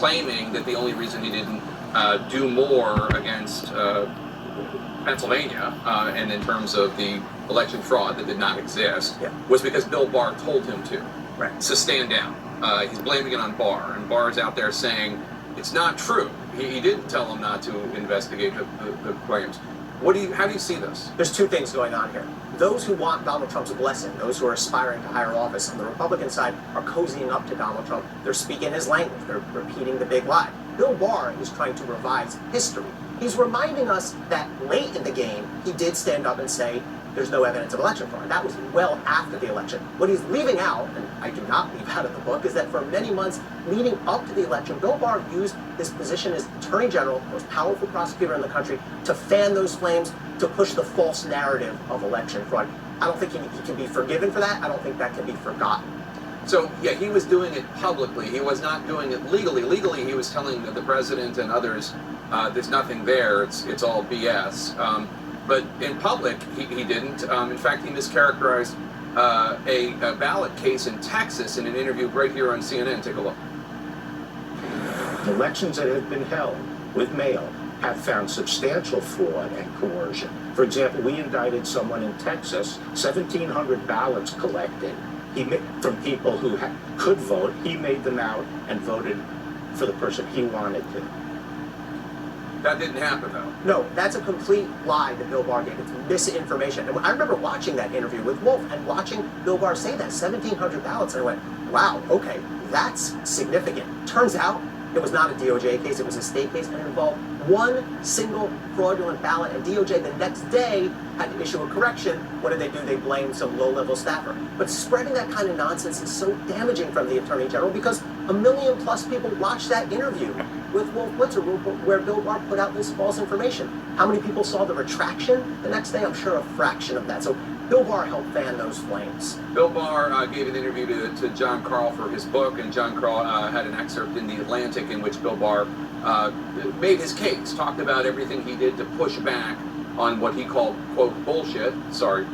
claiming that the only reason he didn't do more against Pennsylvania, and in terms of the election fraud that did not exist, was because Bill Barr told him to. Right. So stand down. He's blaming it on Barr, and Barr's out there saying it's not true. He didn't tell him not to investigate the claims. How do you see this? There's two things going on here. Those who want Donald Trump's blessing, those who are aspiring to higher office on the Republican side, are cozying up to Donald Trump. They're speaking his language. They're repeating the big lie. Bill Barr is trying to revise history. He's reminding us that late in the game, he did stand up and say, there's no evidence of election fraud. That was well after the election. What he's leaving out, and I do not leave out of the book, is that for many months leading up to the election, Bill Barr used his position as Attorney General, the most powerful prosecutor in the country, to fan those flames, to push the false narrative of election fraud. I don't think he can be forgiven for that. I don't think that can be forgotten. So, yeah, he was doing it publicly. He was not doing it legally. Legally, he was telling the president and others, there's nothing there. It's all BS. But in public, he didn't. In fact, he mischaracterized a ballot case in Texas in an interview right here on CNN. Take a look. Elections that have been held with mail have found substantial fraud and coercion. For example, we indicted someone in Texas, 1,700 ballots collected. From people who could vote, he made them out and voted for the person he wanted to. That didn't happen, though. No, that's a complete lie that Bill Barr gave. It's misinformation. And I remember watching that interview with Wolf and watching Bill Barr say that, 1,700 ballots, and I went, wow, okay, that's significant. Turns out it was not a DOJ case, it was a state case, and it involved one single fraudulent ballot, and DOJ the next day had to issue a correction. What did they do? They blamed some low-level staffer. But spreading that kind of nonsense is so damaging from the Attorney General because 1 million plus people watched that interview with Wolf Blitzer where Bill Barr put out this false information. How many people saw the retraction the next day? I'm sure a fraction of that. So Bill Barr helped fan those flames. Bill Barr gave an interview to John Karl for his book, and John Karl had an excerpt in The Atlantic in which Bill Barr made his case, talked about everything he did to push back on what he called, quote, bullshit. Sorry,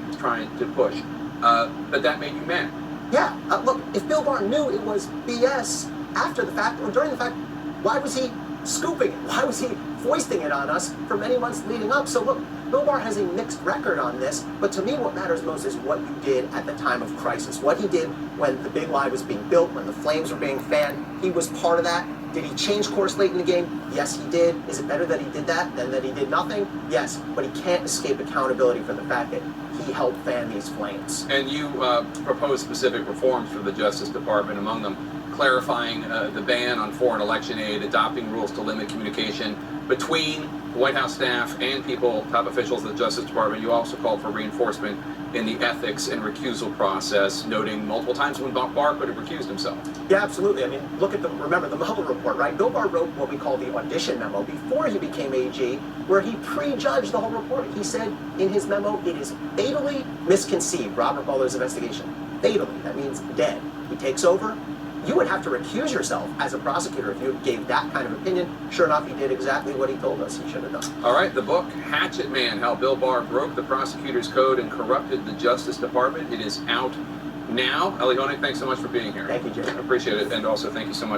he's trying to push. But that made you mad. Yeah, look, if Bill Barr knew it was BS after the fact or during the fact, why was he scooping it? Why was he foisting it on us for many months leading up? So look, Bill Barr has a mixed record on this, but to me what matters most is what you did at the time of crisis. What he did when the big lie was being built, when the flames were being fanned. He was part of that. Did he change course late in the game? Yes, he did. Is it better that he did that than that he did nothing? Yes, but he can't escape accountability for the fact that he helped fan these flames. And you proposed specific reforms for the Justice Department, among them clarifying the ban on foreign election aid, adopting rules to limit communication between the White House staff and people, top officials of the Justice Department. You also called for reinforcement in the ethics and recusal process, noting multiple times when Barr could have recused himself. Yeah, absolutely. I mean, remember the Mueller report, right? Bill Barr wrote what we call the audition memo before he became AG, where he prejudged the whole report. He said in his memo, it is fatally misconceived, Robert Mueller's investigation. Fatally, that means dead. He takes over. You would have to recuse yourself as a prosecutor if you gave that kind of opinion. Sure enough, he did exactly what he told us he should have done. All right, the book, Hatchet Man, How Bill Barr Broke the Prosecutor's Code and Corrupted the Justice Department. It is out now. Ellie Honig, thanks so much for being here. Thank you, Jim. I appreciate it. And also, thank you so much